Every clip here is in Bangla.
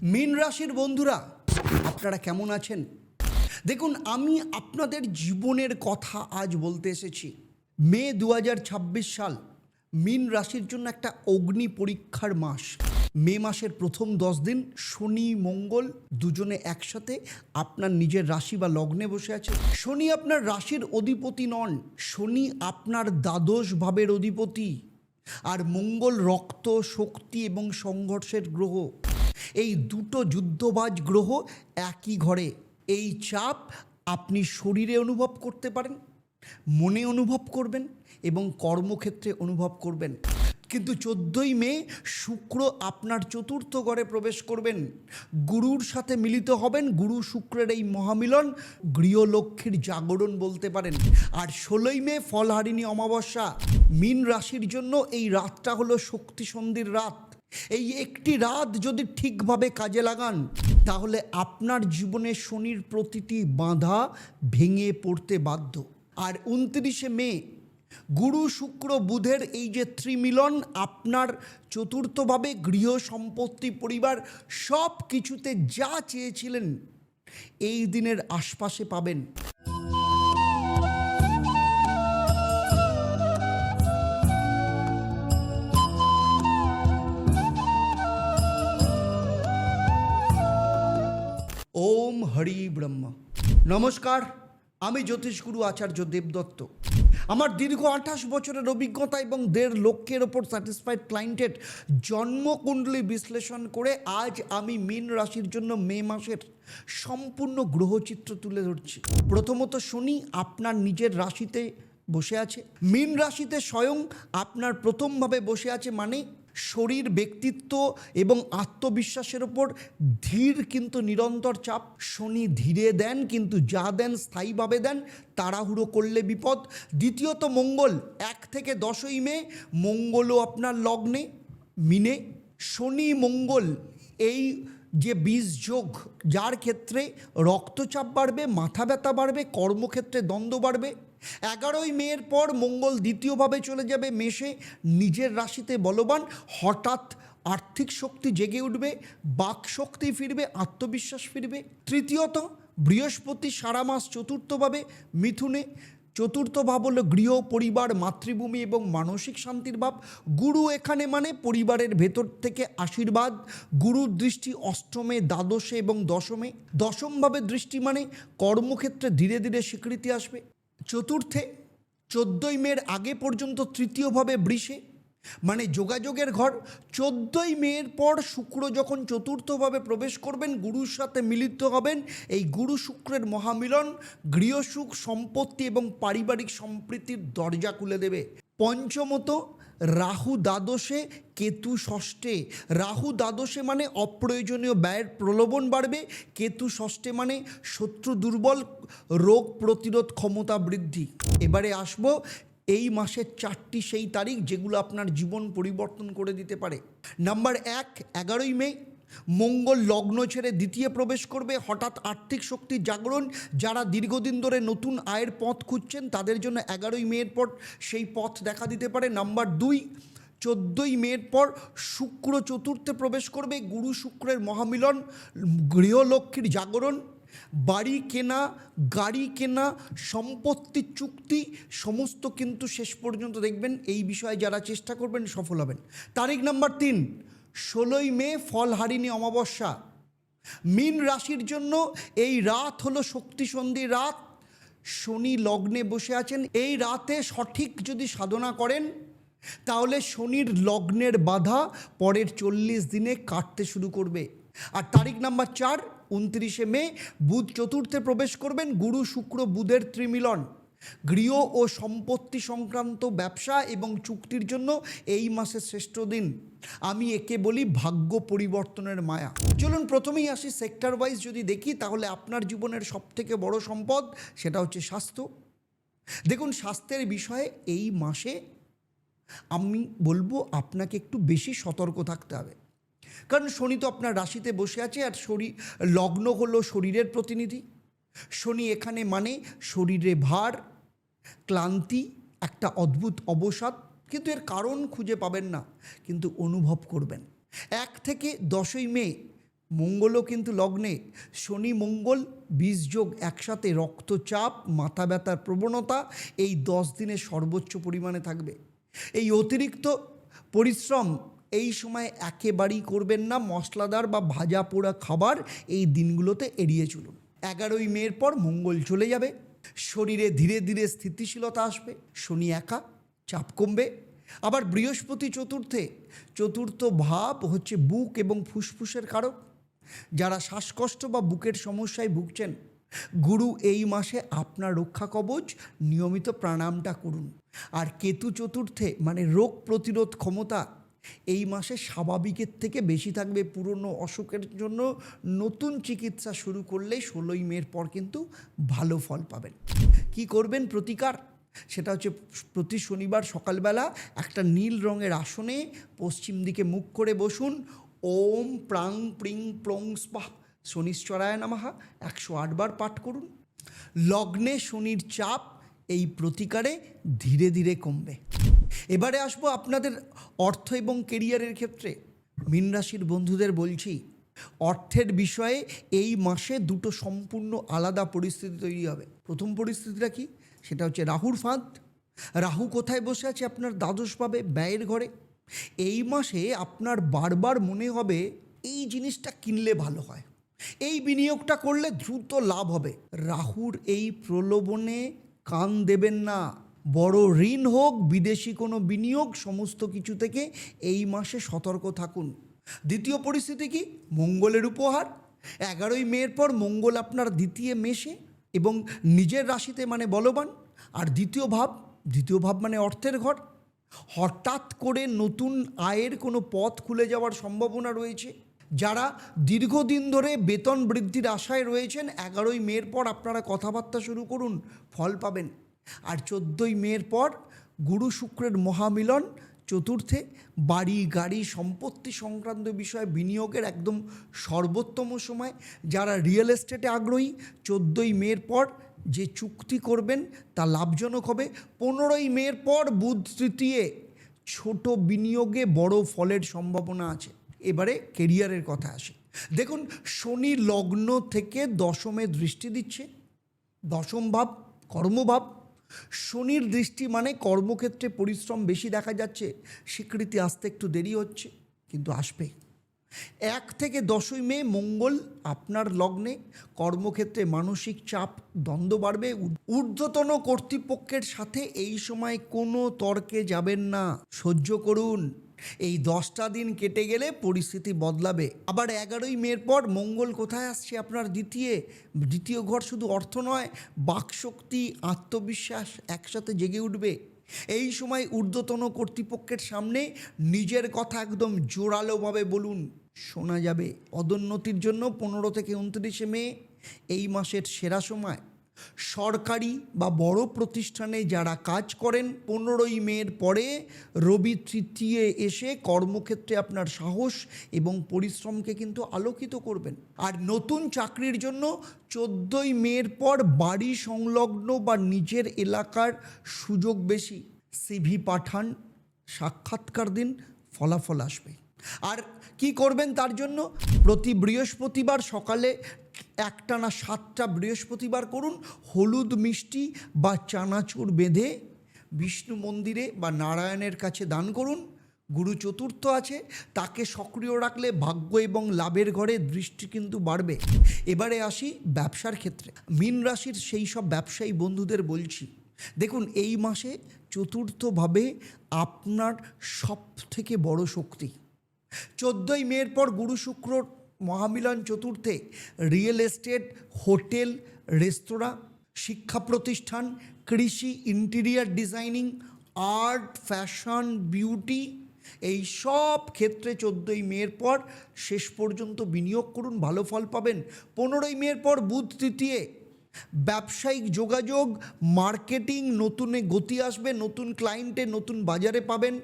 মীন রাশির বন্ধুরা, আপনারা কেমন আছেন? দেখুন, আমি আপনাদের জীবনের কথা আজ বলতে এসেছি। মে 2026 সাল মীন রাশির জন্য একটা অগ্নি পরীক্ষার মাস। মে মাসের প্রথম 10 দিন শনি মঙ্গল দুজনে একসাথে আপনার নিজের রাশি বা লগ্নে বসে আছে। শনি আপনার রাশির অধিপতি নন, শনি আপনার দ্বাদশ ভাবের অধিপতি। আর মঙ্গল রক্ত, শক্তি এবং সংঘর্ষের গ্রহ। এই দুটো যুদ্ধবাজ গ্রহ একই ঘরে। এই চাপ আপনি শরীরে অনুভব করতে পারেন, মনে অনুভব করবেন এবং কর্মক্ষেত্রে অনুভব করবেন। কিন্তু 14ই মে শুক্র আপনার চতুর্থ ঘরে প্রবেশ করবেন, গুরুর সাথে মিলিত হবেন। গুরু শুক্রের এই মহামিলন গৃহলক্ষ্মীর জাগরণ বলতে পারেন। আর 16ই মে ফলহারিণী অমাবস্যা। মীন রাশির জন্য এই রাতটা হলো শক্তি সন্ধির রাত। এই একটি রাত যদি ঠিকভাবে কাজে লাগান, তাহলে আপনার জীবনে শনির প্রতিটি বাধা ভেঙে পড়তে বাধ্য। আর 29শে মে গুরু শুক্র বুধের এই যে ত্রিমিলন আপনার চতুর্থভাবে গৃহ, সম্পত্তি, পরিবার সব কিছুতে যা চেয়েছিলেন এই দিনের আশপাশে পাবেন। ওম হরি ব্রহ্মা। নমস্কার, আমি জ্যোতিষগুরু আচার্য দেবদত্ত। আমার দীর্ঘ 28 বছরের অভিজ্ঞতা এবং 1.5 লক্ষের ওপর স্যাটিসফাইড ক্লায়েন্টের জন্মকুণ্ডলী বিশ্লেষণ করে আজ আমি মীন রাশির জন্য মে মাসের সম্পূর্ণ গ্রহচিত্র তুলে ধরছি। প্রথমত, শনি আপনার নিজের রাশিতে বসে আছে। মীন রাশিতে স্বয়ং আপনার প্রথমভাবে বসে আছে, মানে শরীর, ব্যক্তিত্ব এবং আত্মবিশ্বাসের ওপর ধীর কিন্তু নিরন্তর চাপ। শনি ধীরে দেন, কিন্তু যা দেন স্থায়ীভাবে দেন, তাড়াহুড়ো করলে বিপদ। দ্বিতীয়ত, মঙ্গল 1 থেকে 10ই মে মঙ্গলও আপনার লগ্নে মিনে। শনি মঙ্গল এই যে বীজ যোগ, যার ক্ষেত্রে রক্তচাপ বাড়বে, মাথা ব্যথা বাড়বে, কর্মক্ষেত্রে দ্বন্দ্ব বাড়বে। 11ই মের পর মঙ্গল দ্বিতীয়ভাবে চলে যাবে মেষে, নিজের রাশিতে বলবান। হঠাৎ আর্থিক শক্তি জেগে উঠবে, বাক শক্তি ফিরবে, আত্মবিশ্বাস ফিরবে। তৃতীয়ত, বৃহস্পতি সারা মাস চতুর্থভাবে মিথুনে। চতুর্থ ভাব হলো গৃহ, পরিবার, মাতৃভূমি এবং মানসিক শান্তির ভাব। গুরু এখানে মানে পরিবারের ভেতর থেকে আশীর্বাদ। গুরুর দৃষ্টি অষ্টমে, দ্বাদশে এবং দশমে। দশমভাবে দৃষ্টি মানে কর্মক্ষেত্রে ধীরে ধীরে স্বীকৃতি আসবে। চতুর্থে 14ই মের আগে পর্যন্ত তৃতীয়ভাবে বৃষে, মানে যোগাযোগের ঘর। 14ই মের পর শুক্র যখন চতুর্থভাবে প্রবেশ করবেন, গুরুর সাথে মিলিত হবেন। এই গুরু শুক্রের মহামিলন গৃহসুখ, সম্পত্তি এবং পারিবারিক সম্প্রীতির দরজা খুলে দেবে। পঞ্চমত, রাহু দ্বাদশে, কেতু ষষ্ঠে। রাহু দ্বাদশে মানে অপ্রয়োজনীয় ব্যয়ের প্রলোভন বাড়বে। কেতু ষষ্ঠে মানে শত্রু দুর্বল, রোগ প্রতিরোধ ক্ষমতা বৃদ্ধি। এবারে আসবো এই মাসের 4টি সেই তারিখ যেগুলো আপনার জীবন পরিবর্তন করে দিতে পারে। নাম্বার 1, 11ই মে মঙ্গল লগ্ন ছেড়ে দ্বিতীয় প্রবেশ করবে। হঠাৎ আর্থিক শক্তির জাগরণ। যারা দীর্ঘদিন ধরে নতুন আয়ের পথ খুঁজছেন তাদের জন্য 11ই মের পর সেই পথ দেখা দিতে পারে। নাম্বার 2, 14ই মের পর শুক্র চতুর্থে প্রবেশ করবে। গুরু শুক্রের মহামিলন গৃহলক্ষ্মীর জাগরণ। বাড়ি কেনা, গাড়ি কেনা, সম্পত্তির চুক্তি সমস্ত কিন্তু শেষ পর্যন্ত দেখবেন এই বিষয়ে যারা চেষ্টা করবেন সফল হবেন। তারিখ নাম্বার 3, 16ই মে ফলহারিণী অমাবস্যা। মীন রাশির জন্য এই রাত হলো শক্তি সন্ধির রাত। শনি লগ্নে বসে আছেন। এই রাতে সঠিক যদি সাধনা করেন, তাহলে শনির লগ্নের বাধা পরের 40 দিনে কাটতে শুরু করবে। আর তারিখ নাম্বার 4, 29শে মে বুধ চতুর্থে প্রবেশ করবেন। গুরু শুক্র বুধের ত্রিমিলন গৃহ ও সম্পত্তি সংক্রান্ত ব্যবসা এবং চুক্তির জন্য এই মাসের শ্রেষ্ঠ দিন। আমি একে বলি ভাগ্য পরিবর্তনের মায়া। চলুন প্রথমেই আসি সেক্টর ওয়াইজ যদি দেখি, তাহলে আপনার জীবনের সবথেকে বড় সম্পদ সেটা হচ্ছে স্বাস্থ্য। দেখুন, স্বাস্থ্যের বিষয়ে এই মাসে আমি বলবো আপনাকে একটু বেশি সতর্ক থাকতে হবে। কারণ শনি তো আপনার রাশিতে বসে আছে, আর লগ্ন হলো শরীরের প্রতিনিধি। শনি এখানে মানে শরীরে ভার, ক্লান্তি, একটা অদ্ভুত অবসাদ, কিন্তু এর কারণ খুঁজে পাবেন না, কিন্তু অনুভব করবেন। 1 থেকে 10ই মে মঙ্গলও কিন্তু লগ্নে, শনি মঙ্গল 20 যোগ একসাথে রক্তচাপ, মাথা ব্যথার প্রবণতা এই 10 দিনে সর্বোচ্চ পরিমাণে থাকবে। এই অতিরিক্ত পরিশ্রম এই সময় একেবারেই করবেন না। মশলাদার বা ভাজা পোড়া খাবার এই দিনগুলোতে এড়িয়ে চলুন। 11ই মের পর মঙ্গল চলে যাবে, শরীরে ধীরে ধীরে স্থিতিশীলতা আসবে, শনি একা, চাপ কমবে। আবার বৃহস্পতি চতুর্থ ভাব হচ্ছে বুক এবং ফুসফুসের কারক। যারা শ্বাসকষ্ট বা বুকের সমস্যায় ভুগছেন, গুরু এই মাসে আপনার রক্ষা কবচ, নিয়মিত প্রাণায়ামটা করুন। আর কেতু চতুর্থে মানে রোগ প্রতিরোধ ক্ষমতা এই মাসে স্বাভাবিকের থেকে বেশি থাকবে। পুরনো অসুখের জন্য নতুন চিকিৎসা শুরু করলে 16ই মের পর কিন্তু ভালো ফল পাবেন। কি করবেন প্রতিকার? সেটা হচ্ছে প্রতি শনিবার সকালবেলা একটা নীল রঙের আসনে পশ্চিম দিকে মুখ করে বসুন। ওম প্রাং প্রিং প্রং স্বাহা শনিশ্চরায় নমঃ 108 বার পাঠ করুন। লগ্নে শনির চাপ এই প্রতিকারে ধীরে ধীরে কমবে। এবারে আসবো আপনাদের অর্থ এবং কেরিয়ারের ক্ষেত্রে। মীন রাশির বন্ধুদের বলছি, অর্থের বিষয়ে এই মাসে দুটো সম্পূর্ণ আলাদা পরিস্থিতি তৈরি হবে। প্রথম পরিস্থিতিটা কি? সেটা হচ্ছে রাহুর ফাঁদ। রাহু কোথায় বসে আছে? আপনার দ্বাদশভাবে, ব্যয়ের ঘরে। এই মাসে আপনার বারবার মনে হবে এই জিনিসটা কিনলে ভালো হয়, এই বিনিয়োগটা করলে দ্রুত লাভ হবে। রাহুর এই প্রলোভনে কান দেবেন না। বড় ঋণ হোক, বিদেশি কোনো বিনিয়োগ, সমস্ত কিছু থেকে এই মাসে সতর্ক থাকুন। দ্বিতীয় পরিস্থিতি কি? মঙ্গলের উপহার। 11ই মের পর মঙ্গল আপনার দ্বিতীয় মেষে এবং নিজের রাশিতে মানে বলবান। আর দ্বিতীয় ভাব মানে অর্থের ঘর। হঠাৎ করে নতুন আয়ের কোনো পথ খুলে যাওয়ার সম্ভাবনা রয়েছে। যারা দীর্ঘদিন ধরে বেতন বৃদ্ধির আশায় রয়েছেন, 11ই মের পর আপনারা কথাবার্তা শুরু করুন, ফল পাবেন। আর 14ই মের পর গুরু শুক্রের মহামিলন চতুর্থে, বাড়ি গাড়ি সম্পত্তি সংক্রান্ত বিষয়ে বিনিয়োগের একদম সর্বোত্তম সময়। যারা রিয়েল এস্টেটে আগ্রহী, 14ই মের পর যে চুক্তি করবেন তা লাভজনক হবে। 15ই মের পর বুধ তৃতীয়, ছোট বিনিয়োগে বড় ফলের সম্ভাবনা আছে। এবারে কেরিয়ারের কথা আসে। দেখুন, শনি লগ্ন থেকে দশমে দৃষ্টি দিচ্ছে। দশম ভাব কর্মভাব। শনির দৃষ্টি মানে কর্মক্ষেত্রে পরিশ্রম বেশি দেখা যাচ্ছে, স্বীকৃতি আসতে একটু দেরি হচ্ছে, কিন্তু আসবে। 1 থেকে 10ই মে মঙ্গল আপনার লগ্নে, কর্মক্ষেত্রে মানসিক চাপ, দ্বন্দ্ব বাড়বে। ঊর্ধ্বতন কর্তৃপক্ষের সাথে এই সময় কোনো তর্কে যাবেন না, সহ্য করুন। এই 10টা দিন কেটে গেলে পরিস্থিতি বদলাবে। আবার 11ই মের পর মঙ্গল কোথায় আসছে? আপনার দ্বিতীয় ঘর। শুধু অর্থ নয়, বাকশক্তি, আত্মবিশ্বাস একসাথে জেগে উঠবে। এই সময় ঊর্ধ্বতন কর্তৃপক্ষের সামনে নিজের কথা একদম জোরালোভাবে বলুন, শোনা যাবে। পদোন্নতির জন্য 15 থেকে 29 মে এই মাসের সেরা সময়। সরকারি বা বড় প্রতিষ্ঠানে যারা কাজ করেন, 15ই মের পরে রবি তৃতীয় এসে কর্মক্ষেত্রে আপনার সাহস এবং পরিশ্রমকে কিন্তু আলোকিত করবেন। আর নতুন চাকরির জন্য 14ই মের পর বাড়ি সংলগ্ন বা নিজের এলাকার সুযোগ বেশি। সিভি পাঠান, সাক্ষাৎকার দিন, ফলাফল আসবে। আর কি করবেন তার জন্য? প্রতি বৃহস্পতিবার সকালে একটানা 7টা বৃহস্পতিবার করুন। হলুদ মিষ্টি বা চানাচুর বেঁধে বিষ্ণু মন্দিরে বা নারায়ণের কাছে দান করুন। গুরু চতুর্থ আছে, তাকে সক্রিয় রাখলে ভাগ্য এবং লাভের ঘরে দৃষ্টি কিন্তু বাড়বে। এবারে আসি ব্যবসার ক্ষেত্রে। মীন রাশির সেই সব ব্যবসায়ী বন্ধুদের বলছি, দেখুন এই মাসে চতুর্থভাবে আপনার সব থেকে বড় শক্তি। 14ই মের পর গুরু শুক্র মহামিলন চতুর্থে রিয়েল এস্টেট, হোটেল, রেস্তোরাঁ, শিক্ষা প্রতিষ্ঠান, কৃষি, interior designing, art, fashion, beauty এই সব ক্ষেত্রে 14ই মের পর শেষ পর্যন্ত বিনিয়োগ করুন, ভালো ফল পাবেন। 15ই মের পর বুধ তৃতীয়, ব্যবসায়িক যোগাযোগ, মার্কেটিং নতুনে গতি আসবে, নতুন ক্লায়েন্টে নতুন বাজারে পাবেন।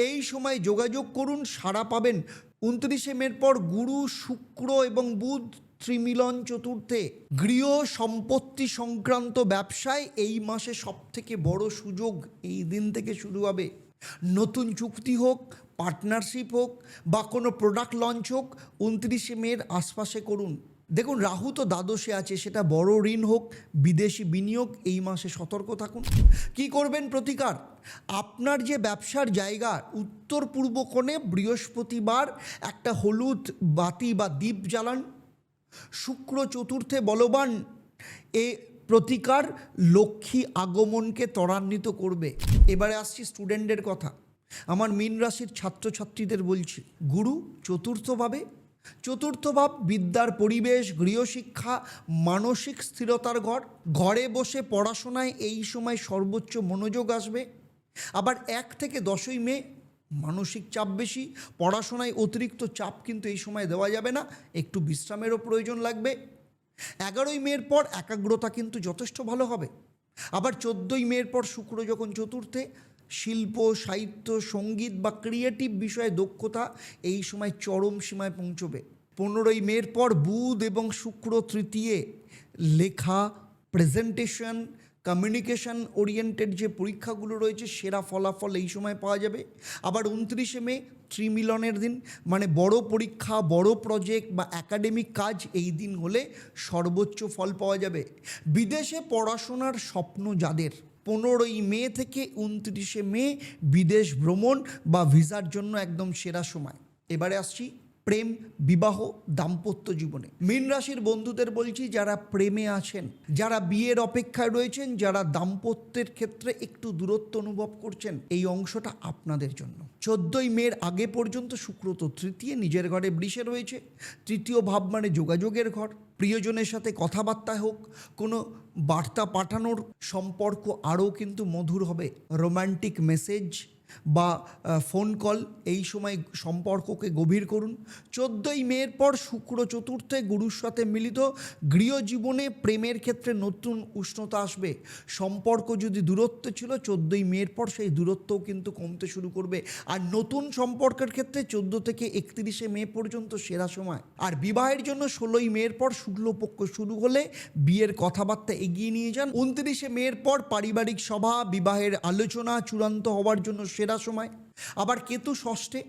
এই সময় যোগাযোগ করুন, সাড়া পাবেন। 29শে মের পর গুরু শুক্র এবং বুধ ত্রিমিলন চতুর্থে, গৃহ সম্পত্তি সংক্রান্ত ব্যবসায় এই মাসে সবথেকে বড় সুযোগ এই দিন থেকে শুরু হবে। নতুন চুক্তি হোক, পার্টনারশিপ হোক বা কোনো প্রোডাক্ট লঞ্চ হোক 29শে মের আশপাশে করুন। দেখুন, রাহু তো দ্বাদশে আছে, সেটা বড় ঋণ হোক, বিদেশি বিনিয়োগ, এই মাসে সতর্ক থাকুন। কি করবেন প্রতিকার? আপনার যে ব্যবসার জায়গা উত্তর পূর্ব কোণে বৃহস্পতিবার একটা হলুদ বাতি বা দীপ জ্বালান। শুক্র চতুর্থে বলবান, এ প্রতিকার লক্ষ্মী আগমনকে ত্বরান্বিত করবে। এবারে আসছি স্টুডেন্টদের কথা। আমার মীন রাশির ছাত্রছাত্রীদের বলছি, গুরু চতুর্থ ভাব বিদ্যার পরিবেশ, গৃহশিক্ষা, মানসিক স্থিরতার ঘর। ঘরে বসে পড়াশোনায় এই সময় সর্বোচ্চ মনোযোগ আসবে। আবার 1 থেকে 10ই মে মানসিক চাপ বেশি, পড়াশোনায় অতিরিক্ত চাপ কিন্তু এই সময় দেওয়া যাবে না, একটু বিশ্রামেরও প্রয়োজন লাগবে। 11ই মের পর একাগ্রতা কিন্তু যথেষ্ট ভালো হবে। আবার 14ই মের পর শুক্র যখন চতুর্থে, শিল্প, সাহিত্য, সঙ্গীত বা ক্রিয়েটিভ বিষয়ে দক্ষতা এই সময় চরম সীমায় পৌঁছবে। 15ই মের পর বুধ এবং শুক্র তৃতীয়, লেখা, প্রেজেন্টেশন, কমিউনিকেশন ওরিয়েন্টেড যে পরীক্ষাগুলো রয়েছে সেরা ফলাফল এই সময় পাওয়া যাবে। আবার 29শে মে ত্রিমিলনের দিন, মানে বড় পরীক্ষা, বড় প্রজেক্ট বা একাডেমিক কাজ এই দিন হলে সর্বোচ্চ ফল পাওয়া যাবে। বিদেশে পড়াশোনার স্বপ্ন যাদের, 15ই মে থেকে 29শে মে বিদেশ ভ্রমণ বা ভিসার জন্য একদম সেরা সময়। এবারে আসছি প্রেম, বিবাহ, দাম্পত্য জীবনে। মীন রাশির বন্ধুদের বলছি, যারা প্রেমে আছেন, যারা বিয়ের অপেক্ষায় রয়েছেন, যারা দাম্পত্যের ক্ষেত্রে একটু দূরত্ব অনুভব করছেন, এই অংশটা আপনাদের জন্য। 14ই মের আগে পর্যন্ত শুক্র তো তৃতীয়, নিজের ঘরে বৃষে রয়েছে। তৃতীয় ভাব মানে যোগাযোগের ঘর। প্রিয়জনের সাথে কথাবার্তা হোক, কোনো বার্তা পাঠানোর সম্পর্ক আরও কিন্তু মধুর হবে। রোম্যান্টিক মেসেজ বা ফোন কল এই সময় সম্পর্ককে গভীর করুন। 14ই মের পর শুক্র চতুর্থে গুরুর সাথে মিলিত, গৃহজীবনে প্রেমের ক্ষেত্রে নতুন উষ্ণতা আসবে। সম্পর্ক যদি দূরত্ব ছিল, 14ই মের পর সেই দূরত্বও কিন্তু কমতে শুরু করবে। আর নতুন সম্পর্কের ক্ষেত্রে 14 থেকে 31শে মে পর্যন্ত সেরা সময়। আর বিবাহের জন্য 16ই মের পর শুক্লপক্ষ শুরু হলে বিয়ের কথাবার্তা এগিয়ে নিয়ে যান। 29শে মের পর পারিবারিক সভা, বিবাহের আলোচনা চূড়ান্ত হওয়ার জন্য সেরা সময়। আবার কেতু ষষ্ঠে,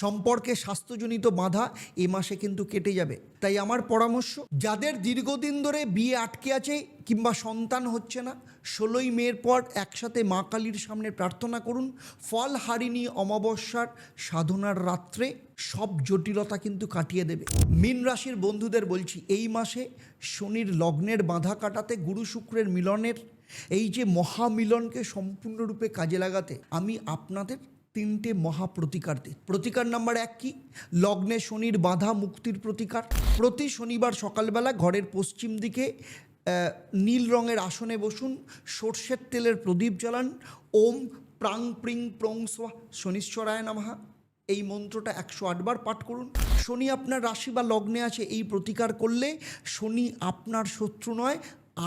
সম্পর্কে স্বাস্থ্যজনিত বাধা এ মাসে কিন্তু কেটে যাবে। তাই আমার পরামর্শ, যাদের দীর্ঘদিন ধরে বিয়ে আটকে আছে কিংবা সন্তান হচ্ছে না, 16ই মের পর একসাথে মা কালীর সামনে প্রার্থনা করুন। ফল হারিণী অমাবস্যার সাধনার রাত্রে সব জটিলতা কিন্তু কাটিয়ে দেবে। মীন রাশির বন্ধুদের বলছি, এই মাসে শনির লগ্নের বাধা কাটাতে, গুরু শুক্রের মিলনের এই যে মহামিলনকে সম্পূর্ণরূপে কাজে লাগাতে আমি আপনাদের 3টে মহা প্রতিকার দিই। প্রতিকার নাম্বার 1 কি? লগ্নে শনির বাধা মুক্তির প্রতিকার। প্রতি শনিবার সকালবেলা ঘরের পশ্চিম দিকে নীল রঙের আসনে বসুন, সর্ষের তেলের প্রদীপ জ্বালান। ওম প্রাং প্রিং প্রং স্বাহা শনিশ্চরায় নমঃ, এই মন্ত্রটা 108 বার পাঠ করুন। শনি আপনার রাশি বা লগ্নে আছে, এই প্রতিকার করলে শনি আপনার শত্রু নয়,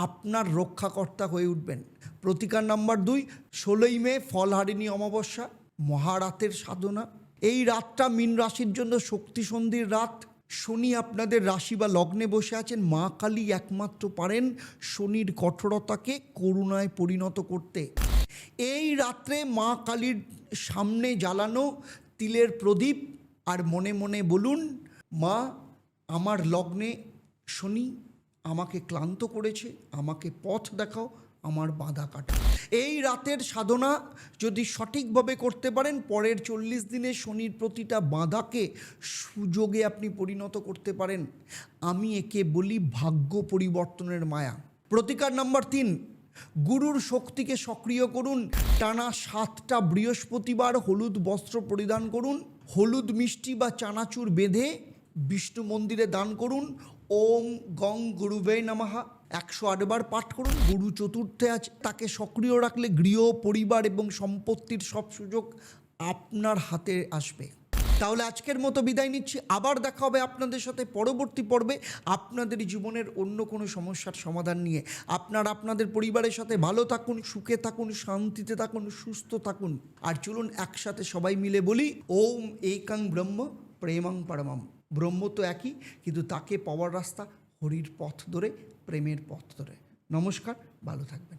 আপনার রক্ষাকর্তা হয়ে উঠবেন। প্রতিকার নাম্বার 2, 16ই মে ফলহারিণী অমাবস্যা, মহারাতের সাধনা। এই রাতটা মীন রাশির জন্য শক্তি সন্ধির রাত। শনি আপনাদের রাশি বা লগ্নে বসে আছেন, মা কালী একমাত্র পারেন শনির কঠোরতাকে করুণায় পরিণত করতে। এই রাত্রে মা কালীর সামনে জ্বালানো তিলের প্রদীপ আর মনে মনে বলুন, মা, আমার লগ্নে শনি আমাকে ক্লান্ত করেছে, আমাকে পথ দেখাও, আমার বাধা কাটাও। এই রাতের সাধনা যদি সঠিকভাবে করতে পারেন, পরের 40 দিনে শনির প্রতিটা বাধাকে সুযোগে আপনি পরিণত করতে পারেন। আমি একে বলি ভাগ্য পরিবর্তনের মায়া। প্রতিকার নাম্বার 3, গুরুর শক্তিকে সক্রিয় করুন। টানা 7টা বৃহস্পতিবার হলুদ বস্ত্র পরিধান করুন, হলুদ মিষ্টি বা চানাচুর বেঁধে বিষ্ণু মন্দিরে দান করুন। ওম গং গুরুবে নমঃ 108 বার পাঠ করুন। গুরু চতুর্থে আছে, তাকে সক্রিয় রাখলে গৃহ, পরিবার এবং সম্পত্তির সব সুযোগ আপনার হাতে আসবে। তাহলে আজকের মতো বিদায় নিচ্ছি, আবার দেখা হবে আপনাদের সাথে পরবর্তী পর্বে আপনাদের জীবনের অন্য কোনো সমস্যার সমাধান নিয়ে। আপনারা আপনাদের পরিবারের সাথে ভালো থাকুন, সুখে থাকুন, শান্তিতে থাকুন, সুস্থ থাকুন। আর চলুন একসাথে সবাই মিলে বলি, ওম একং ব্রহ্ম প্রেমং পরমম। ব্রহ্ম তো একই, কিন্তু তাকে পাওয়ার রাস্তা হরির পথ ধরে, প্রেমের পথ ধরে। নমস্কার, ভালো থাকবেন।